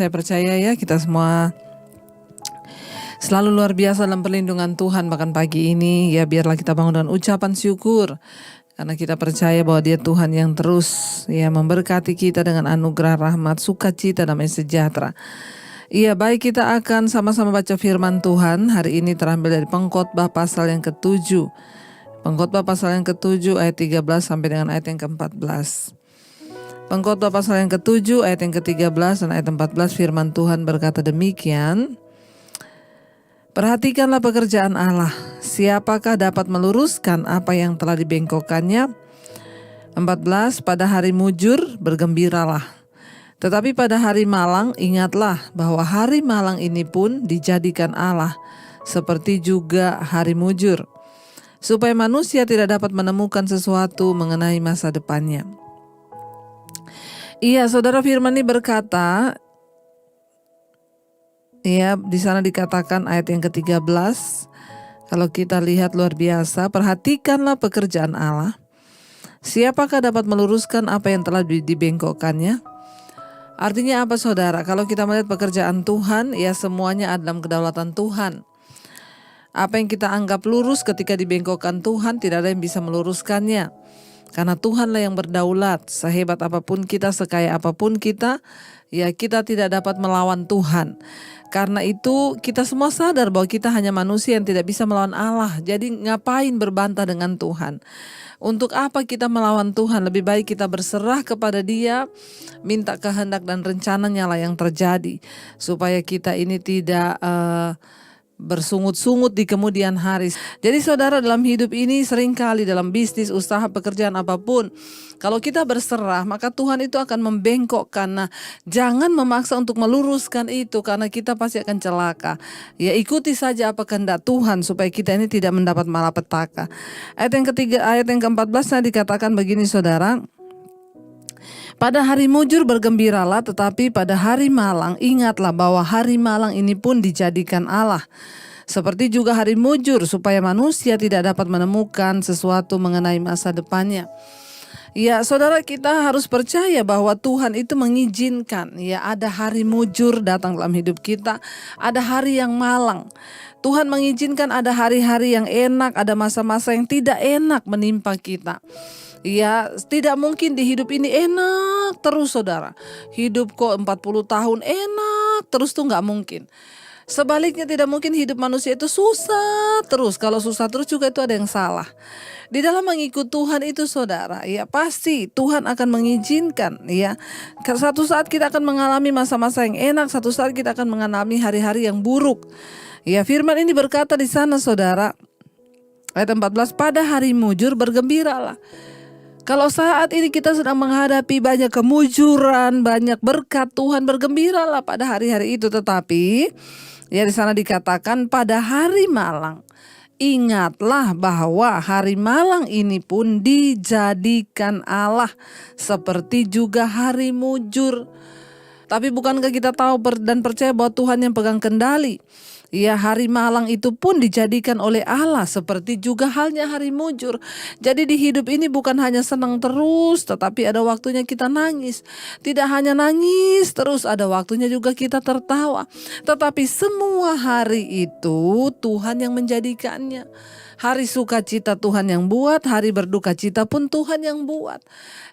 saya percaya ya kita semua selalu luar biasa dalam perlindungan Tuhan. Bahkan pagi ini ya biarlah kita bangun dengan ucapan syukur. Karena kita percaya bahwa Dia Tuhan yang terus ya memberkati kita dengan anugerah rahmat, sukacita, damai sejahtera. Iya, baik, kita akan sama-sama baca firman Tuhan. Hari ini terambil dari Pengkhotbah pasal yang ke-7. Pengkhotbah pasal yang ke-7 ayat 13 sampai dengan ayat yang ke-14. Pengkhotbah pasal yang ke-7 ayat yang ke-13 dan ayat 14, firman Tuhan berkata demikian. Perhatikanlah pekerjaan Allah, siapakah dapat meluruskan apa yang telah dibengkokkannya? 14, pada hari mujur bergembiralah. Tetapi pada hari malang ingatlah bahwa hari malang ini pun dijadikan Allah, seperti juga hari mujur, supaya manusia tidak dapat menemukan sesuatu mengenai masa depannya. Iya, saudara, firman ini berkata, ya, di sana dikatakan ayat yang ke-13, kalau kita lihat luar biasa, perhatikanlah pekerjaan Allah. Siapakah dapat meluruskan apa yang telah dibengkokkannya? Artinya apa, saudara? Kalau kita melihat pekerjaan Tuhan, ya semuanya ada dalam kedaulatan Tuhan. Apa yang kita anggap lurus ketika dibengkokkan Tuhan, tidak ada yang bisa meluruskannya. Karena Tuhanlah yang berdaulat. Sehebat apapun kita, sekaya apapun kita, ya kita tidak dapat melawan Tuhan. Karena itu kita semua sadar bahwa kita hanya manusia yang tidak bisa melawan Allah. Jadi ngapain berbantah dengan Tuhan? Untuk apa kita melawan Tuhan? Lebih baik kita berserah kepada Dia, minta kehendak dan rencananya lah yang terjadi. Supaya kita ini tidak bersungut-sungut di kemudian hari. Jadi saudara, dalam hidup ini seringkali dalam bisnis, usaha, pekerjaan apapun, kalau kita berserah maka Tuhan itu akan membengkokkan. Nah, jangan memaksa untuk meluruskan itu karena kita pasti akan celaka. Ya, ikuti saja apa kehendak Tuhan supaya kita ini tidak mendapat malapetaka. Ayat yang ketiga, ayat yang ke-14 dikatakan begini, saudara. Pada hari mujur bergembiralah, tetapi pada hari malang ingatlah bahwa hari malang ini pun dijadikan Allah, seperti juga hari mujur, supaya manusia tidak dapat menemukan sesuatu mengenai masa depannya. Ya, saudara, kita harus percaya bahwa Tuhan itu mengizinkan ya ada hari mujur datang dalam hidup kita, ada hari yang malang. Tuhan mengizinkan ada hari-hari yang enak, ada masa-masa yang tidak enak menimpa kita. Ya, tidak mungkin di hidup ini enak terus, saudara. Hidup kok 40 tahun enak terus tuh gak mungkin. Sebaliknya tidak mungkin hidup manusia itu susah terus. Kalau susah terus juga itu ada yang salah. Di dalam mengikut Tuhan itu, saudara, ya pasti Tuhan akan mengizinkan ya. Satu saat kita akan mengalami masa-masa yang enak, satu saat kita akan mengalami hari-hari yang buruk. Ya, firman ini berkata di sana, saudara, ayat 14, pada hari mujur bergembiralah. Kalau saat ini kita sedang menghadapi banyak kemujuran, banyak berkat, Tuhan bergembiralah pada hari-hari itu. Tetapi ya di sana dikatakan pada hari malang ingatlah bahwa hari malang ini pun dijadikan Allah, seperti juga hari mujur. Tapi bukankah kita tahu dan percaya bahwa Tuhan yang pegang kendali? Ya, hari malang itu pun dijadikan oleh Allah, seperti juga halnya hari mujur. Jadi di hidup ini bukan hanya senang terus, tetapi ada waktunya kita nangis. Tidak hanya nangis terus, ada waktunya juga kita tertawa. Tetapi semua hari itu Tuhan yang menjadikannya. Hari sukacita Tuhan yang buat, hari berduka cita pun Tuhan yang buat.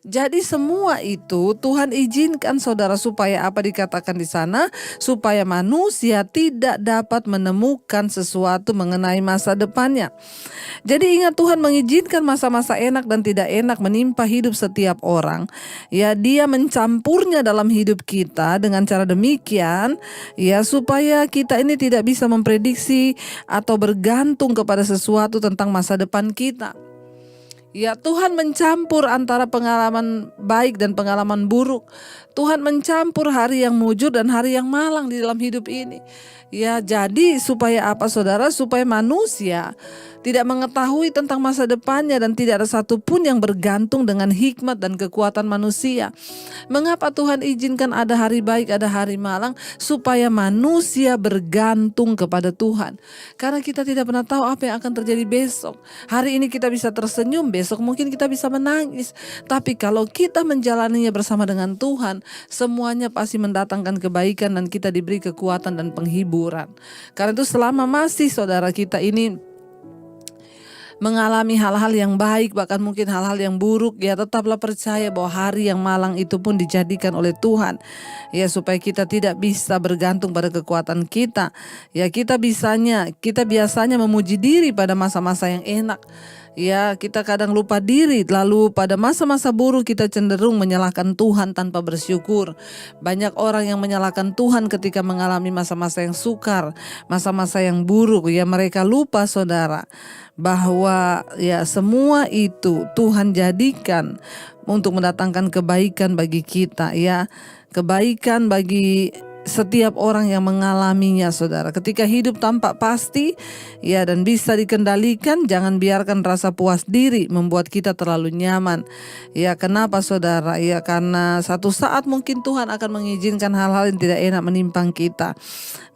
Jadi semua itu Tuhan izinkan, saudara, supaya apa dikatakan di sana? Supaya manusia tidak dapat menemukan sesuatu mengenai masa depannya. Jadi ingat, Tuhan mengizinkan masa-masa enak dan tidak enak menimpa hidup setiap orang. Ya, Dia mencampurnya dalam hidup kita dengan cara demikian, ya supaya kita ini tidak bisa memprediksi atau bergantung kepada sesuatu tentang masa depan kita. Ya, Tuhan mencampur antara pengalaman baik dan pengalaman buruk. Tuhan mencampur hari yang mujur dan hari yang malang di dalam hidup ini. Ya, jadi supaya apa, saudara? Supaya manusia tidak mengetahui tentang masa depannya, dan tidak ada satupun yang bergantung dengan hikmat dan kekuatan manusia. Mengapa Tuhan izinkan ada hari baik, ada hari malang? Supaya manusia bergantung kepada Tuhan. Karena kita tidak pernah tahu apa yang akan terjadi besok. Hari ini kita bisa tersenyum, besok mungkin kita bisa menangis. Tapi kalau kita menjalaninya bersama dengan Tuhan, semuanya pasti mendatangkan kebaikan dan kita diberi kekuatan dan penghiburan. Karena itu selama masih saudara kita ini mengalami hal-hal yang baik, bahkan mungkin hal-hal yang buruk, ya tetaplah percaya bahwa hari yang malang itu pun dijadikan oleh Tuhan, ya supaya kita tidak bisa bergantung pada kekuatan kita. Ya kita biasanya memuji diri pada masa-masa yang enak. Ya kita kadang lupa diri, lalu pada masa-masa buruk kita cenderung menyalahkan Tuhan tanpa bersyukur. Banyak orang yang menyalahkan Tuhan ketika mengalami masa-masa yang sukar, masa-masa yang buruk. Ya mereka lupa saudara bahwa ya semua itu Tuhan jadikan untuk mendatangkan kebaikan bagi kita, ya kebaikan bagi setiap orang yang mengalaminya saudara. Ketika hidup tampak pasti ya dan bisa dikendalikan, jangan biarkan rasa puas diri membuat kita terlalu nyaman. Ya kenapa saudara? Ya karena satu saat mungkin Tuhan akan mengizinkan hal-hal yang tidak enak menimpang kita.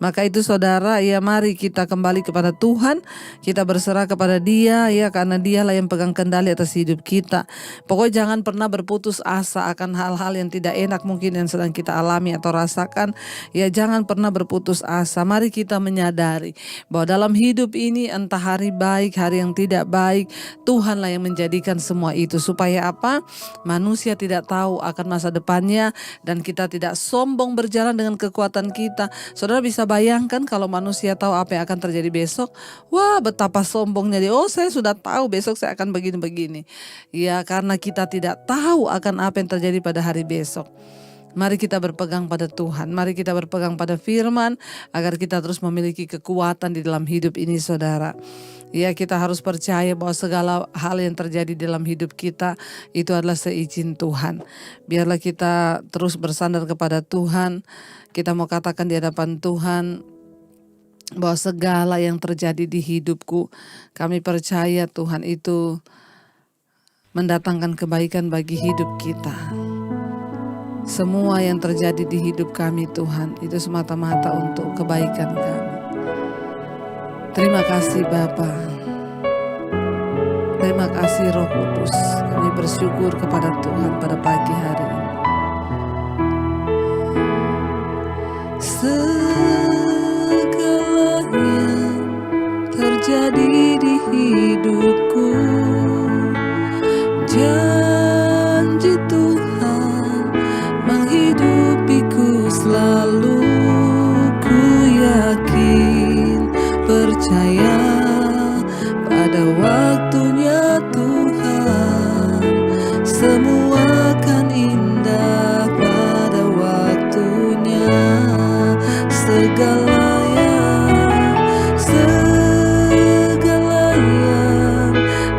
Maka itu saudara, ya mari kita kembali kepada Tuhan, kita berserah kepada Dia, ya karena Dialah yang pegang kendali atas hidup kita. Pokoknya jangan pernah berputus asa akan hal-hal yang tidak enak mungkin yang sedang kita alami atau rasakan. Ya jangan pernah berputus asa. Mari kita menyadari bahwa dalam hidup ini entah hari baik, hari yang tidak baik, Tuhanlah yang menjadikan semua itu. Supaya apa? Manusia tidak tahu akan masa depannya dan kita tidak sombong berjalan dengan kekuatan kita. Saudara bisa bayangkan kalau manusia tahu apa yang akan terjadi besok. Wah betapa sombongnya dia. Oh saya sudah tahu besok saya akan begini-begini. Ya karena kita tidak tahu akan apa yang terjadi pada hari besok. Mari kita berpegang pada Tuhan. Mari kita berpegang pada firman agar kita terus memiliki kekuatan di dalam hidup ini saudara. Ya kita harus percaya bahwa segala hal yang terjadi dalam hidup kita itu adalah seizin Tuhan. Biarlah kita terus bersandar kepada Tuhan. Kita mau katakan di hadapan Tuhan bahwa segala yang terjadi di hidupku, kami percaya Tuhan itu mendatangkan kebaikan bagi hidup kita. Semua yang terjadi di hidup kami Tuhan itu semata-mata untuk kebaikan kami. Terima kasih Bapa. Terima kasih Roh Kudus. Kami bersyukur kepada Tuhan pada pagi hari ini. Segala yang terjadi di hidupku, janji Tuhan menghidupiku selalu. Ku yakin, percaya pada waktunya Tuhan, semua akan indah pada waktunya. Segala yang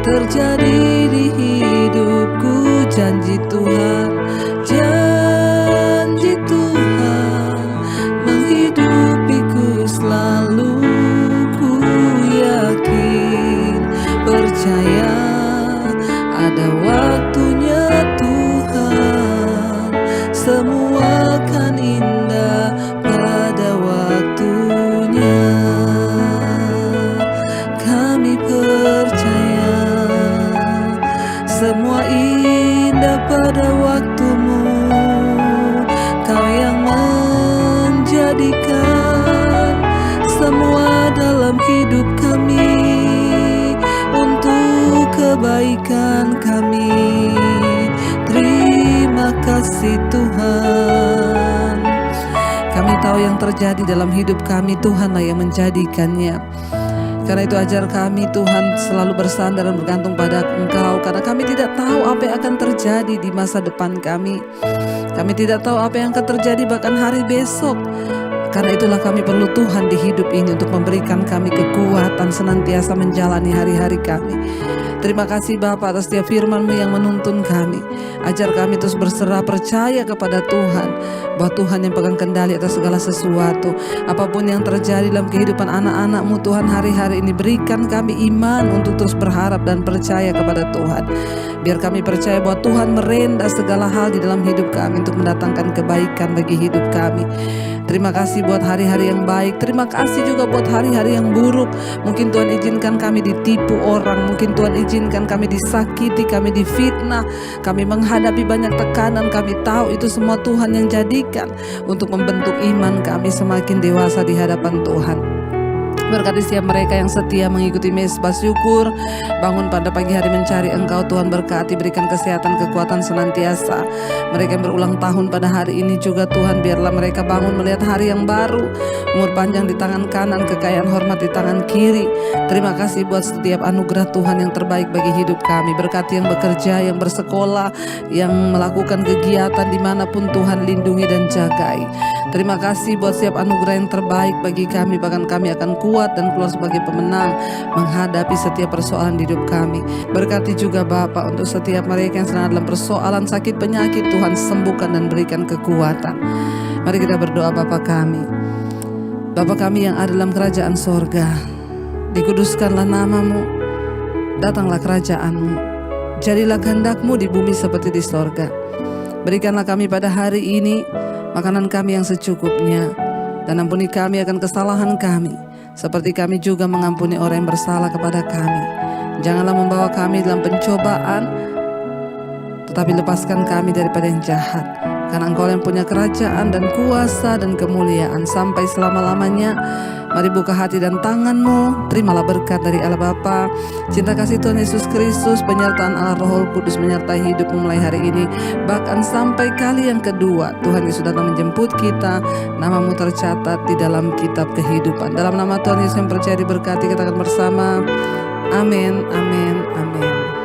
terjadi di hidupku, janji Tuhan, janji Tuhan menghidupiku selalu. Ku yakin, percaya ada waktunya Tuhan, semua akan indah pada waktunya. Kami percaya semua indah pada waktumu. Kau yang menjadikan semua dalam hidup kami untuk kebaikan kami. Terima kasih Tuhan. Kami tahu yang terjadi dalam hidup kami Tuhanlah yang menjadikannya. Karena itu ajar kami Tuhan selalu bersandar dan bergantung pada Engkau. Karena kami tidak tahu apa yang akan terjadi di masa depan kami. Kami tidak tahu apa yang akan terjadi bahkan hari besok. Karena itulah kami perlu Tuhan di hidup ini untuk memberikan kami kekuatan senantiasa menjalani hari-hari kami. Terima kasih Bapa atas setiap firman-Mu yang menuntun kami. Ajar kami terus berserah percaya kepada Tuhan, bahwa Tuhan yang pegang kendali atas segala sesuatu. Apapun yang terjadi dalam kehidupan anak-anak-Mu Tuhan hari-hari ini, berikan kami iman untuk terus berharap dan percaya kepada Tuhan. Biar kami percaya bahwa Tuhan merenda segala hal di dalam hidup kami untuk mendatangkan kebaikan bagi hidup kami. Terima kasih buat hari-hari yang baik. Terima kasih juga buat hari-hari yang buruk. Mungkin Tuhan izinkan kami ditipu orang. Mungkin Tuhan izinkan kami disakiti, kami difitnah, kami menghadapi banyak tekanan. Kami tahu itu semua Tuhan yang jadikan untuk membentuk iman kami semakin dewasa di hadapan Tuhan. Berkati setiap mereka yang setia mengikuti Mezbah Syukur, bangun pada pagi hari mencari Engkau Tuhan. Berkati, berikan kesehatan, kekuatan senantiasa. Mereka yang berulang tahun pada hari ini juga Tuhan, biarlah mereka bangun melihat hari yang baru, umur panjang di tangan kanan, kekayaan hormat di tangan kiri. Terima kasih buat setiap anugerah Tuhan yang terbaik bagi hidup kami. Berkati yang bekerja, yang bersekolah, yang melakukan kegiatan dimanapun Tuhan, lindungi dan jagai. Terima kasih buat setiap anugerah yang terbaik bagi kami. Bahkan kami akan kuat dan keluar sebagai pemenang menghadapi setiap persoalan di hidup kami. Berkati juga Bapa untuk setiap mereka yang sedang dalam persoalan sakit penyakit, Tuhan sembuhkan dan berikan kekuatan. Mari kita berdoa. Bapa kami, Bapa kami yang ada dalam kerajaan sorga, dikuduskanlah nama-Mu, datanglah kerajaan-Mu, jadilah kehendak-Mu di bumi seperti di sorga. Berikanlah kami pada hari ini makanan kami yang secukupnya, dan ampuni kami akan kesalahan kami, seperti kami juga mengampuni orang yang bersalah kepada kami. Janganlah membawa kami dalam pencobaan, tetapi lepaskan kami daripada yang jahat. Karena Engkau yang punya kerajaan dan kuasa dan kemuliaan sampai selama-lamanya. Mari buka hati dan tangan-Mu, terimalah berkat dari Allah Bapa, cinta kasih Tuhan Yesus Kristus, penyertaan Allah Roh Kudus menyertai hidupmu mulai hari ini, bahkan sampai kali yang kedua Tuhan Yesus datang menjemput kita. Nama-Mu tercatat di dalam kitab kehidupan. Dalam nama Tuhan Yesus yang percaya diberkati, kita akan bersama. Amin, amin, amin.